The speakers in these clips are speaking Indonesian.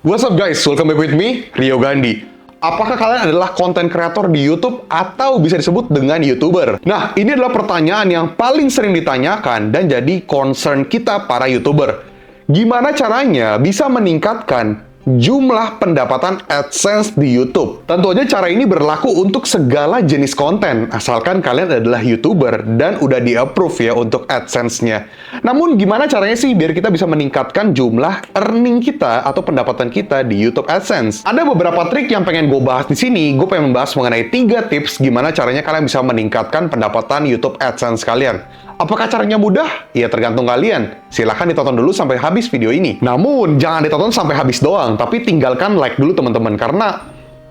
What's up guys, welcome back with me, Rio Gandhi. Apakah kalian adalah konten kreator di YouTube atau bisa disebut dengan YouTuber? Nah, ini adalah pertanyaan yang paling sering ditanyakan dan jadi concern kita para YouTuber. Gimana caranya bisa meningkatkan jumlah pendapatan AdSense di YouTube? Tentu aja cara ini berlaku untuk segala jenis konten, asalkan kalian adalah YouTuber dan udah di-approve ya untuk AdSense-nya. Namun gimana caranya sih biar kita bisa meningkatkan jumlah earning kita atau pendapatan kita di YouTube AdSense? Ada beberapa trik yang pengen gue bahas di sini. Gue pengen membahas mengenai 3 tips gimana caranya kalian bisa meningkatkan pendapatan YouTube AdSense kalian. Apakah caranya mudah? Ya tergantung kalian. Silahkan ditonton dulu sampai habis video ini. Namun, jangan ditonton sampai habis doang, tapi tinggalkan like dulu teman-teman, karena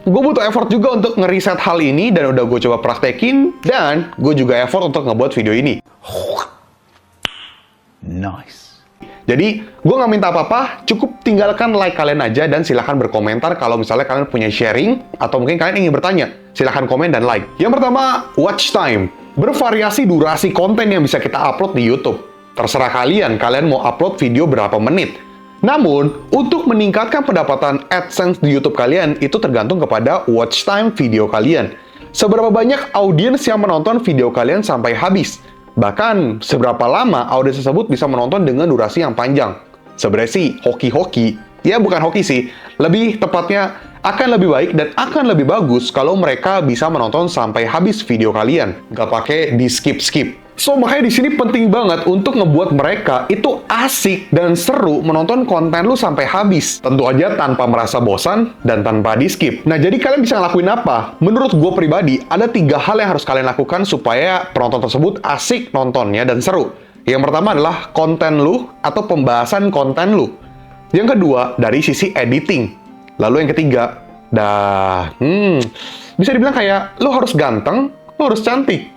gue butuh effort juga untuk ngeriset hal ini, dan udah gue coba praktekin, dan gue juga effort untuk ngebuat video ini. Nice. Jadi, gue nggak minta apa-apa, cukup tinggalkan like kalian aja, dan silahkan berkomentar kalau misalnya kalian punya sharing, atau mungkin kalian ingin bertanya. Silahkan komen dan like. Yang pertama, watch time. Bervariasi durasi konten yang bisa kita upload di YouTube. Terserah kalian mau upload video berapa menit. Namun, untuk meningkatkan pendapatan AdSense di YouTube kalian, itu tergantung kepada watch time video kalian. Seberapa banyak audiens yang menonton video kalian sampai habis. Bahkan, seberapa lama audiens tersebut bisa menonton dengan durasi yang panjang. Sebenarnya sih, hoki-hoki. Ya, bukan hoki sih. Lebih tepatnya, akan lebih baik dan akan lebih bagus kalau mereka bisa menonton sampai habis video kalian. Nggak pakai di skip-skip. So, makanya di sini penting banget untuk ngebuat mereka itu asik dan seru menonton konten lu sampai habis. Tentu aja tanpa merasa bosan dan tanpa di-skip. Nah, jadi kalian bisa ngelakuin apa? Menurut gue pribadi, ada 3 hal yang harus kalian lakukan supaya penonton tersebut asik nontonnya dan seru. Yang pertama adalah konten lu atau pembahasan konten lu. Yang kedua, dari sisi editing. Lalu yang ketiga, bisa dibilang kayak, lu harus ganteng, lu harus cantik.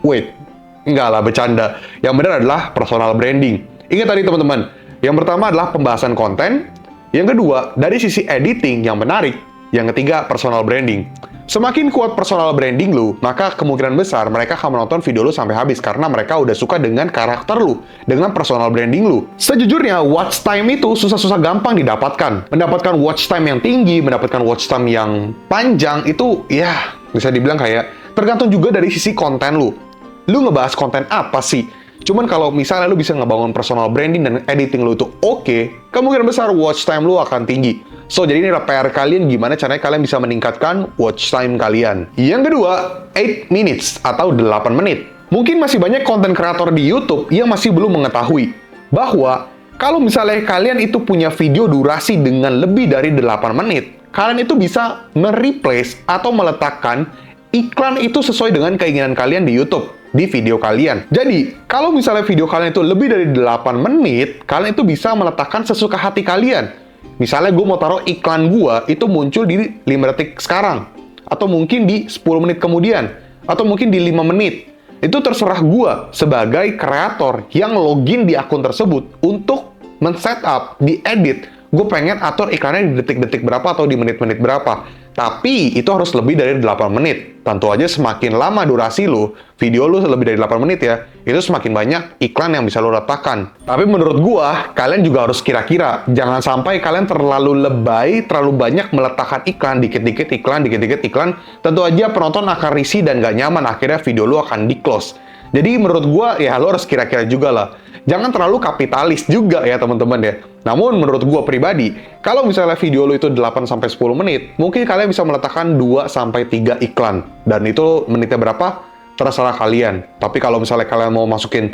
Wait, enggak lah, bercanda. Yang benar adalah personal branding. Ingat tadi teman-teman, yang pertama adalah pembahasan konten, yang kedua, dari sisi editing yang menarik, yang ketiga, personal branding. Semakin kuat personal branding lu, maka kemungkinan besar mereka akan menonton video lu sampai habis karena mereka udah suka dengan karakter lu, dengan personal branding lu. Sejujurnya, watch time itu susah-susah gampang didapatkan. Mendapatkan watch time yang tinggi, mendapatkan watch time yang panjang, itu ya bisa dibilang kayak tergantung juga dari sisi konten lu. Lu ngebahas konten apa sih? Cuman kalau misalnya lu bisa ngebangun personal branding dan editing lu itu oke, kemungkinan besar watch time lu akan tinggi. So, jadi ini adalah PR kalian gimana caranya kalian bisa meningkatkan watch time kalian. Yang kedua, 8 minutes atau 8 menit. Mungkin masih banyak konten kreator di YouTube yang masih belum mengetahui bahwa kalau misalnya kalian itu punya video durasi dengan lebih dari 8 menit, kalian itu bisa mereplace atau meletakkan iklan itu sesuai dengan keinginan kalian di YouTube, di video kalian. Jadi, kalau misalnya video kalian itu lebih dari 8 menit, kalian itu bisa meletakkan sesuka hati kalian. Misalnya gue mau taruh iklan gue itu muncul di 5 detik sekarang. Atau mungkin di 10 menit kemudian. Atau mungkin di 5 menit. Itu terserah gue sebagai kreator yang login di akun tersebut untuk men-setup, diedit. Gue pengen atur iklannya di detik-detik berapa atau di menit-menit berapa. Tapi itu harus lebih dari 8 menit. Tentu aja semakin lama durasi lu, video lu lebih dari 8 menit ya, itu semakin banyak iklan yang bisa lu letakkan. Tapi menurut gua, kalian juga harus kira-kira. Jangan sampai kalian terlalu lebay, terlalu banyak meletakkan iklan, dikit-dikit iklan, dikit-dikit iklan. Tentu aja penonton akan risih dan gak nyaman, akhirnya video lu akan di-close. Jadi menurut gua, ya lu harus kira-kira juga lah. Jangan terlalu kapitalis juga ya teman-teman ya. Namun menurut gua pribadi, kalau misalnya video lu itu 8-10 menit, mungkin kalian bisa meletakkan 2-3 iklan. Dan itu menitnya berapa? Terserah kalian. Tapi kalau misalnya kalian mau masukin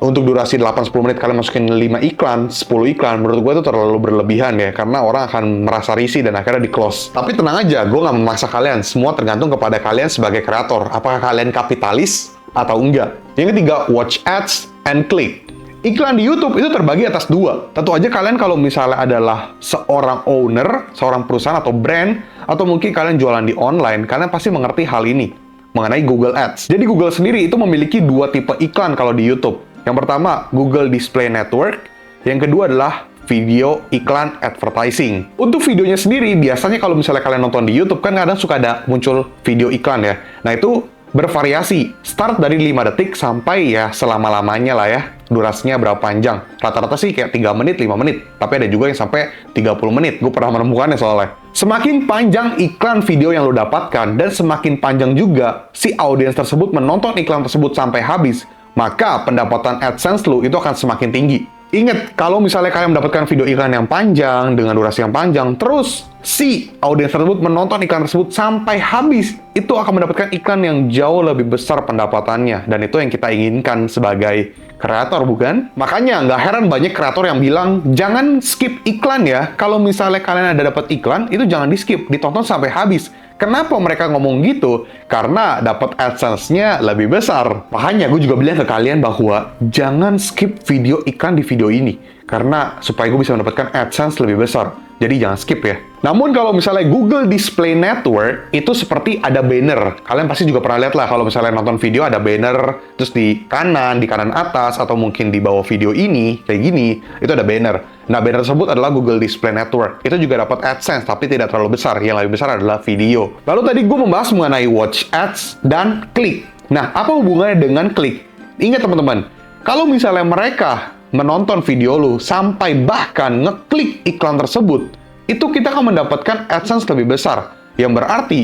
untuk durasi 8-10 menit, kalian masukin 5 iklan, 10 iklan, menurut gua itu terlalu berlebihan ya. Karena orang akan merasa risih dan akhirnya di-close. Tapi tenang aja, gua nggak memaksa kalian. Semua tergantung kepada kalian sebagai kreator. Apakah kalian kapitalis atau enggak? Yang ketiga, watch ads and click. Iklan di YouTube itu terbagi atas 2. Tentu aja kalian kalau misalnya adalah seorang owner, seorang perusahaan atau brand, atau mungkin kalian jualan di online, kalian pasti mengerti hal ini mengenai Google Ads. Jadi Google sendiri itu memiliki 2 tipe iklan kalau di YouTube. Yang pertama, Google Display Network. Yang kedua adalah video iklan advertising. Untuk videonya sendiri, biasanya kalau misalnya kalian nonton di YouTube, kan kadang suka ada muncul video iklan ya. Nah itu bervariasi, start dari 5 detik sampai ya selama-lamanya lah ya. Durasinya berapa panjang. Rata-rata sih kayak 3 menit, 5 menit. Tapi ada juga yang sampai 30 menit. Gue pernah menemukannya soalnya. Semakin panjang iklan video yang lo dapatkan, dan semakin panjang juga si audiens tersebut menonton iklan tersebut sampai habis, maka pendapatan AdSense lo itu akan semakin tinggi. Ingat, kalau misalnya kalian mendapatkan video iklan yang panjang, dengan durasi yang panjang, terus si audiens tersebut menonton iklan tersebut sampai habis, itu akan mendapatkan iklan yang jauh lebih besar pendapatannya. Dan itu yang kita inginkan sebagai kreator, bukan? Makanya nggak heran banyak kreator yang bilang, jangan skip iklan ya. Kalau misalnya kalian ada dapat iklan, itu jangan di-skip, ditonton sampai habis. Kenapa mereka ngomong gitu? Karena dapat AdSense-nya lebih besar. Makanya gue juga bilang ke kalian bahwa jangan skip video iklan di video ini. Karena supaya gue bisa mendapatkan AdSense lebih besar. Jadi jangan skip ya. Namun kalau misalnya Google Display Network, itu seperti ada banner. Kalian pasti juga pernah lihat lah kalau misalnya nonton video ada banner, terus di kanan atas, atau mungkin di bawah video ini, kayak gini, itu ada banner. Nah, banner tersebut adalah Google Display Network. Itu juga dapat AdSense, tapi tidak terlalu besar. Yang lebih besar adalah video. Lalu tadi gue membahas mengenai Watch Ads dan klik. Nah, apa hubungannya dengan klik? Ingat teman-teman, kalau misalnya mereka menonton video lu sampai bahkan ngeklik iklan tersebut, itu kita akan mendapatkan AdSense lebih besar. Yang berarti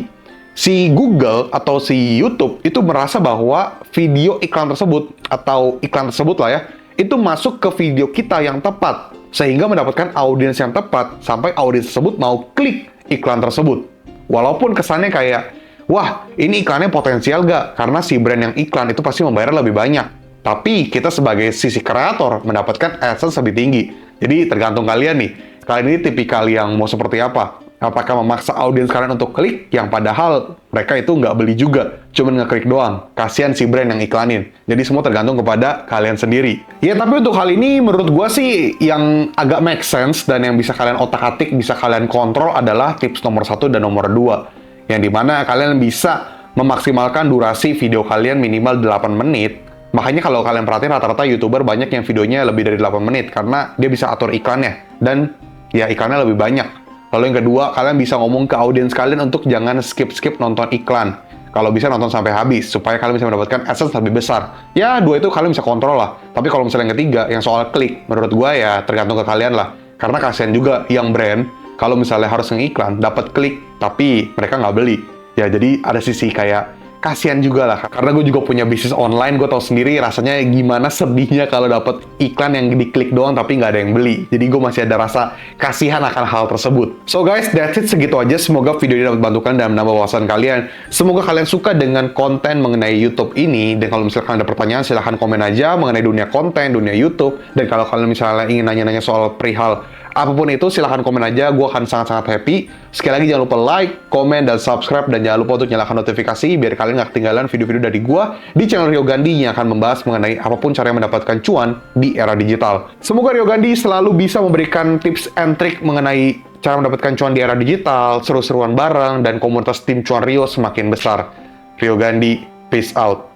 si Google atau si YouTube itu merasa bahwa video iklan tersebut atau iklan tersebut lah ya, itu masuk ke video kita yang tepat, sehingga mendapatkan audiens yang tepat sampai audiens tersebut mau klik iklan tersebut. Walaupun kesannya kayak, wah ini iklannya potensial gak? Karena si brand yang iklan itu pasti membayar lebih banyak. Tapi kita sebagai sisi kreator mendapatkan AdSense lebih tinggi. Jadi tergantung kalian nih. Kalian ini tipikal yang mau seperti apa? Apakah memaksa audiens kalian untuk klik yang padahal mereka itu nggak beli juga, cuman ngeklik doang. Kasihan si brand yang iklanin. Jadi semua tergantung kepada kalian sendiri. Ya tapi untuk hal ini menurut gua sih yang agak make sense dan yang bisa kalian otak-atik, bisa kalian kontrol adalah tips nomor 1 dan nomor 2. Yang dimana kalian bisa memaksimalkan durasi video kalian minimal 8 menit. Makanya kalau kalian perhatiin rata-rata YouTuber banyak yang videonya lebih dari 8 menit karena dia bisa atur iklannya dan ya iklannya lebih banyak. Lalu yang kedua, kalian bisa ngomong ke audiens kalian untuk jangan skip-skip nonton iklan. Kalau bisa nonton sampai habis supaya kalian bisa mendapatkan AdSense lebih besar. Ya, dua itu kalian bisa kontrol lah. Tapi kalau misalnya yang ketiga, yang soal klik, menurut gua ya tergantung ke kalian lah. Karena kasihan juga yang brand kalau misalnya harus ngiklan, dapat klik tapi mereka nggak beli. Ya, jadi ada sisi kayak kasihan juga lah, karena gue juga punya bisnis online, gue tahu sendiri rasanya gimana sedihnya kalau dapat iklan yang diklik doang tapi nggak ada yang beli. Jadi gue masih ada rasa kasihan akan hal tersebut. So guys, that's it, segitu aja. Semoga video ini dapat bantu kalian dan menambah wawasan kalian. Semoga kalian suka dengan konten mengenai YouTube ini. Dan kalau misalkan ada pertanyaan, silahkan komen aja mengenai dunia konten, dunia YouTube. Dan kalau kalian misalnya ingin nanya-nanya soal perihal apapun itu, silahkan komen aja, gue akan sangat-sangat happy. Sekali lagi jangan lupa like, komen, dan subscribe, dan jangan lupa untuk nyalakan notifikasi biar kalian nggak ketinggalan video-video dari gue di channel Rio Gandhi yang akan membahas mengenai apapun cara mendapatkan cuan di era digital. Semoga Rio Gandhi selalu bisa memberikan tips and trik mengenai cara mendapatkan cuan di era digital, seru-seruan bareng, dan komunitas tim cuan Rio semakin besar. Rio Gandhi, peace out.